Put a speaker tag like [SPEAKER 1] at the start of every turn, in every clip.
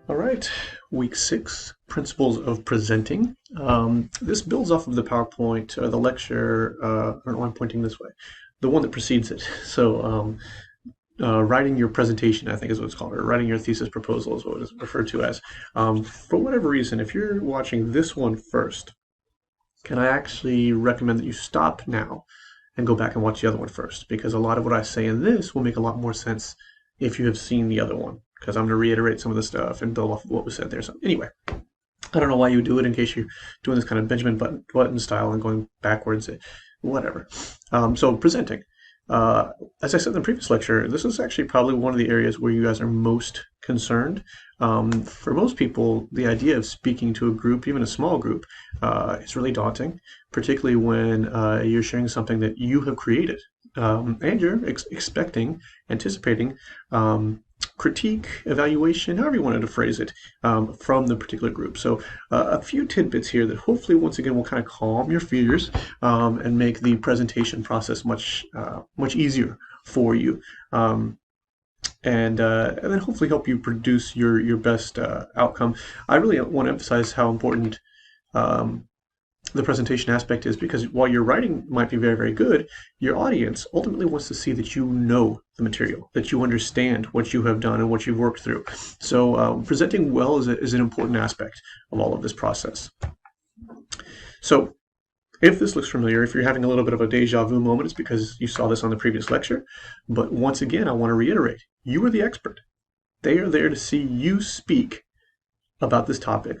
[SPEAKER 1] All right, week 6, principles of presenting. This builds off of the PowerPoint, the lecture, or I'm pointing this way, the one that precedes it. Writing your presentation, I think is what it's called, or writing your thesis proposal is what it's referred to as. For whatever reason, if you're watching this one first, can I actually recommend that you stop now and go back and watch the other one first? Because a lot of what I say in this will make a lot more sense if you have seen the other one, because I'm going to reiterate some of the stuff and build off of what was said there. So anyway, I don't know why you would do it in case you're doing this kind of Benjamin Button style and going backwards, whatever. So presenting. As I said in the previous lecture, this is actually probably one of the areas where you guys are most concerned. For most people, the idea of speaking to a group, even a small group, is really daunting, particularly when you're sharing something that you have created. And you're expecting, anticipating critique, evaluation, however you wanted to phrase it, from the particular group. So a few tidbits here that hopefully, once again, will kind of calm your fears and make the presentation process much easier for you. And then hopefully help you produce your best outcome. I really want to emphasize how important the presentation aspect is, because while your writing might be very, very good, your audience ultimately wants to see that you know the material, that you understand what you have done and what you've worked through. So presenting well is an important aspect of all of this process. So if this looks familiar, if you're having a little bit of a deja vu moment, it's because you saw this on the previous lecture. But once again, I want to reiterate, you are the expert. They are there to see you speak about this topic,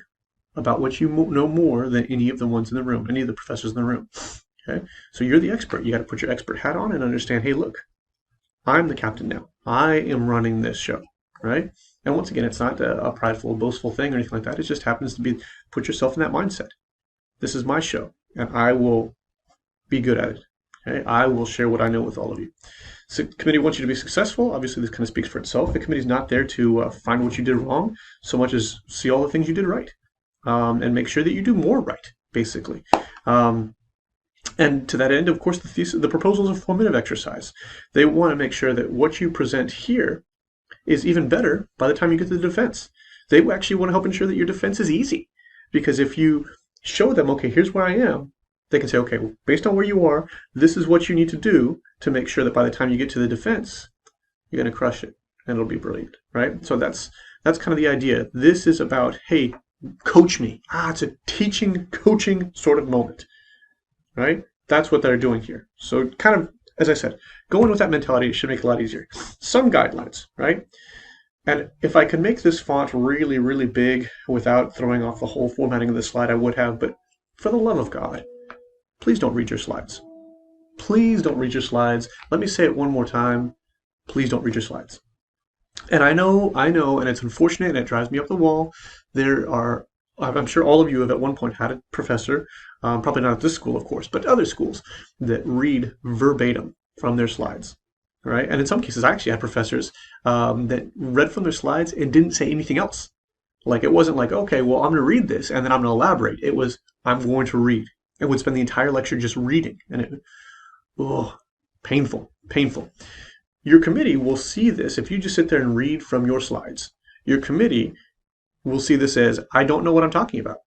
[SPEAKER 1] about what you know more than any of the ones in the room, any of the professors in the room. Okay, so you're the expert. You got to put your expert hat on and understand, hey, look, I'm the captain now. I am running this show, right? And once again, it's not a prideful, boastful thing or anything like that. It just happens to be, put yourself in that mindset. This is my show, and I will be good at it. Okay? I will share what I know with all of you. So the committee wants you to be successful. Obviously, this kind of speaks for itself. The committee's not there to find what you did wrong so much as see all the things you did right. And make sure that you do more right, basically. And to that end, of course, the proposal is a formative exercise. They want to make sure that what you present here is even better by the time you get to the defense. They actually want to help ensure that your defense is easy. Because if you show them, okay, here's where I am, they can say, okay, well, based on where you are, this is what you need to do to make sure that by the time you get to the defense, you're going to crush it, and it'll be brilliant, right? So that's kind of the idea. This is about, hey, coach me. It's a teaching, coaching sort of moment, right? That's what they're doing here. So kind of, as I said, going with that mentality should make it a lot easier. Some guidelines, right? And if I could make this font really, really big without throwing off the whole formatting of the slide, I would have, but for the love of God, please don't read your slides. Please don't read your slides. Let me say it one more time. Please don't read your slides. And I know, and it's unfortunate, and it drives me up the wall. I'm sure all of you have at one point had a professor, probably not at this school, of course, but other schools that read verbatim from their slides, right? And in some cases, I actually had professors that read from their slides and didn't say anything else. Like, it wasn't like, okay, well, I'm going to read this, and then I'm going to elaborate. It was, I'm going to read. And would spend the entire lecture just reading. And painful. Your committee will see this. If you just sit there and read from your slides, your committee will see this as, I don't know what I'm talking about.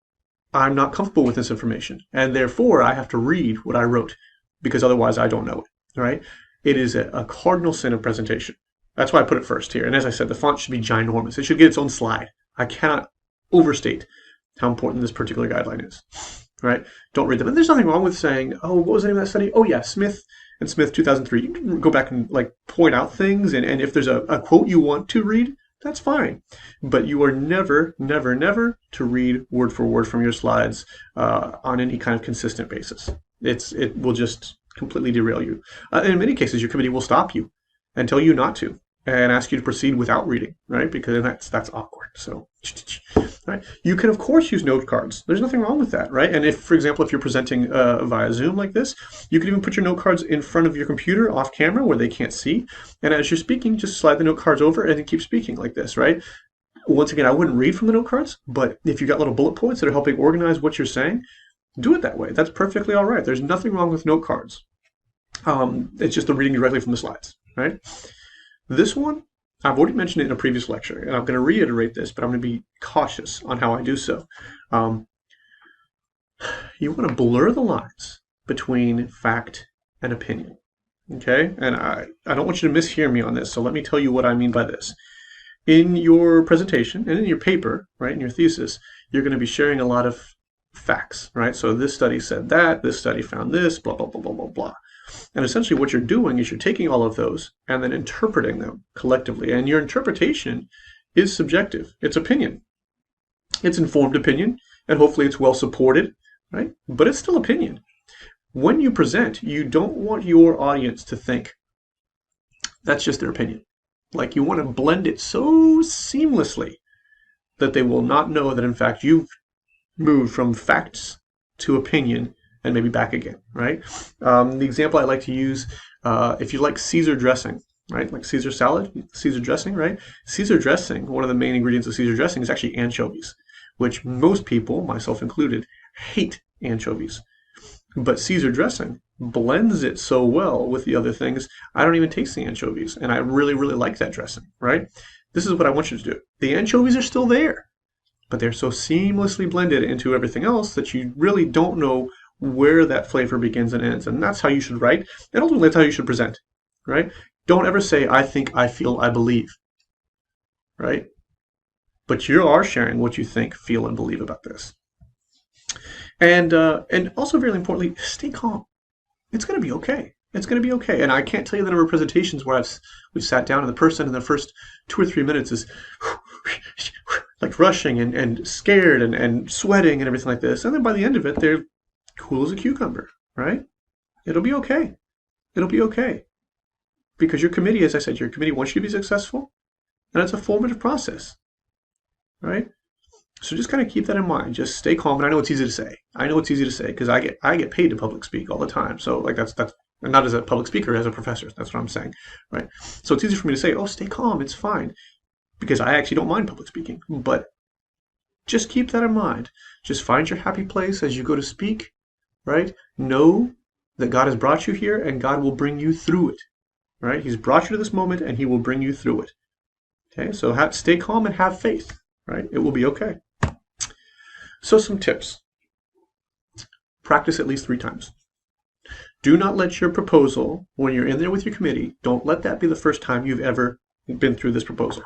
[SPEAKER 1] I'm not comfortable with this information. And therefore, I have to read what I wrote, because otherwise I don't know it, right? It is a cardinal sin of presentation. That's why I put it first here. And as I said, the font should be ginormous. It should get its own slide. I cannot overstate how important this particular guideline is, right? Don't read them. And there's nothing wrong with saying, oh, what was the name of that study? Oh, yeah, Smith and Smith 2003. You can go back and point out things, and if there's a quote you want to read, that's fine. But you are never, never, never to read word for word from your slides on any kind of consistent basis. It will just completely derail you. In many cases, your committee will stop you and tell you not to, and ask you to proceed without reading, right? Because that's awkward. So, right? You can, of course, use note cards. There's nothing wrong with that, right? And if, for example, if you're presenting via Zoom like this, you can even put your note cards in front of your computer off camera where they can't see. And as you're speaking, just slide the note cards over and then keep speaking like this, right? Once again, I wouldn't read from the note cards, but if you got little bullet points that are helping organize what you're saying, do it that way. That's perfectly all right. There's nothing wrong with note cards. It's just the reading directly from the slides, right? This one, I've already mentioned it in a previous lecture, and I'm going to reiterate this, but I'm going to be cautious on how I do so. Um, you want to blur the lines between fact and opinion. Okay? And I don't want you to mishear me on this, so let me tell you what I mean by this. In your presentation and in your paper, right, in your thesis, you're going to be sharing a lot of facts, right? So this study said that, this study found this, blah, blah, blah, blah, blah, blah. And essentially what you're doing is you're taking all of those and then interpreting them collectively. And your interpretation is subjective. It's opinion. It's informed opinion, and hopefully it's well supported, right? But it's still opinion. When you present, you don't want your audience to think that's just their opinion. Like, you want to blend it so seamlessly that they will not know that in fact you've moved from facts to opinion and maybe back again, right? The example I like to use, if you like Caesar dressing, right? Like Caesar salad, Caesar dressing, right? Caesar dressing, one of the main ingredients of Caesar dressing is actually anchovies, which most people, myself included, hate anchovies. But Caesar dressing blends it so well with the other things, I don't even taste the anchovies. And I really, really like that dressing, right? This is what I want you to do. The anchovies are still there, but they're so seamlessly blended into everything else that you really don't know where that flavor begins and ends. And that's how you should write. And ultimately, that's how you should present, right? Don't ever say, I think, I feel, I believe, right? But you are sharing what you think, feel, and believe about this. And also, very importantly, stay calm. It's going to be okay. It's going to be okay. And I can't tell you the number of presentations where we've sat down and the person in the first 2 or 3 minutes is like rushing and scared and sweating and everything like this. And then by the end of it, they're cool as a cucumber, right? It'll be okay. It'll be okay. Because your committee, as I said, your committee wants you to be successful, and it's a formative process, right? So just kind of keep that in mind. Just stay calm. And I know it's easy to say. I know it's easy to say because I get paid to public speak all the time. So like that's not as a public speaker, as a professor. That's what I'm saying, right? So it's easy for me to say, oh, stay calm. It's fine, because I actually don't mind public speaking. But just keep that in mind. Just find your happy place as you go to speak, right? Know that God has brought you here, and God will bring you through it, right? He's brought you to this moment, and He will bring you through it. Okay, so stay calm and have faith, right? It will be okay. So some tips. Practice at least 3 times. Do not let your proposal, when you're in there with your committee, don't let that be the first time you've ever been through this proposal.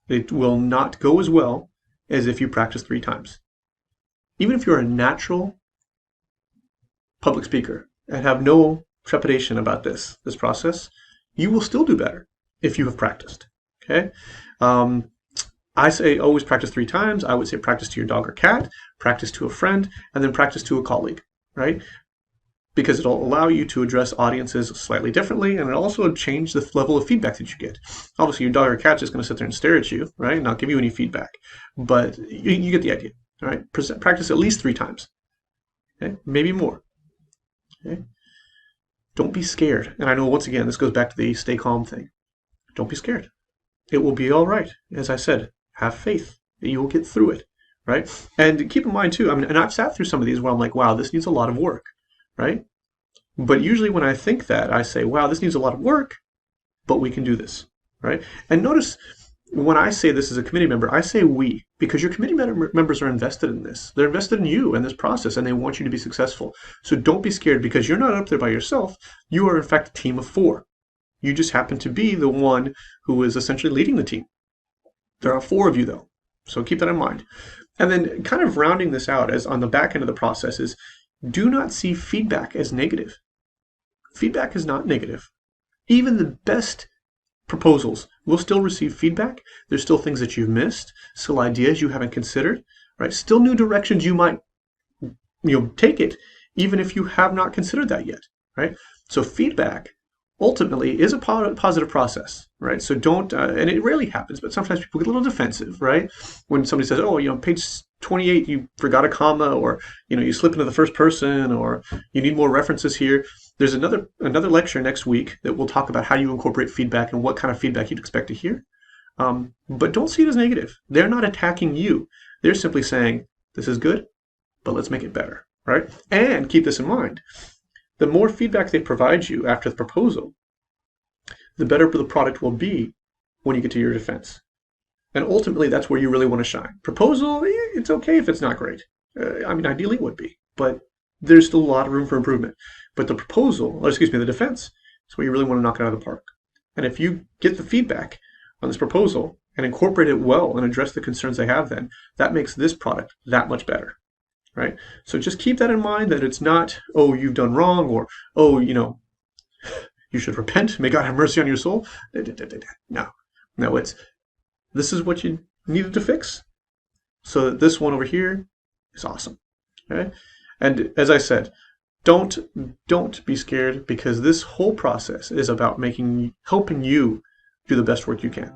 [SPEAKER 1] It will not go as well as if you practice 3 times. Even if you're a natural public speaker and have no trepidation about this process, you will still do better if you have practiced. Okay? I say always practice 3 times. I would say practice to your dog or cat, practice to a friend, and then practice to a colleague, right? Because it'll allow you to address audiences slightly differently, and it'll also change the level of feedback that you get. Obviously, your dog or cat is just going to sit there and stare at you, right, and not give you any feedback. But you get the idea, all right? Practice at least 3 times, okay? Maybe more, okay? Don't be scared. And I know, once again, this goes back to the stay calm thing. Don't be scared. It will be all right. As I said, have faith that you will get through it, right? And keep in mind, too, I mean, and I've sat through some of these where I'm like, wow, this needs a lot of work, right? But usually when I think that, I say, wow, this needs a lot of work, but we can do this, right? And notice when I say this as a committee member, I say we, because your committee members are invested in this. They're invested in you and this process, and they want you to be successful. So don't be scared, because you're not up there by yourself. You are, in fact, a team of 4. You just happen to be the one who is essentially leading the team. There are 4 of you, though, so keep that in mind. And then kind of rounding this out as on the back end of the process is, do not see feedback as negative. Feedback is not negative. Even the best proposals will still receive feedback. There's still things that you've missed, still ideas you haven't considered, right? Still new directions you might take it, even if you have not considered that yet, right? So feedback ultimately is a positive process, right? So don't, and it rarely happens, but sometimes people get a little defensive, right? When somebody says, oh, page 28, you forgot a comma, or, you slip into the first person, or you need more references here. There's another lecture next week that will talk about how you incorporate feedback and what kind of feedback you'd expect to hear. But don't see it as negative. They're not attacking you. They're simply saying, this is good, but let's make it better, right? And keep this in mind. The more feedback they provide you after the proposal, the better the product will be when you get to your defense. And ultimately, that's where you really want to shine. Proposal, it's okay if it's not great. I mean, ideally it would be, but there's still a lot of room for improvement. But the proposal, or excuse me, the defense, is where you really want to knock it out of the park. And if you get the feedback on this proposal and incorporate it well and address the concerns they have, then that makes this product that much better, right? So just keep that in mind, that it's not, oh, you've done wrong, or, oh, you should repent. May God have mercy on your soul. No, it's, this is what you needed to fix, so that this one over here is awesome. Okay? And as I said, don't be scared, because this whole process is about helping you do the best work you can.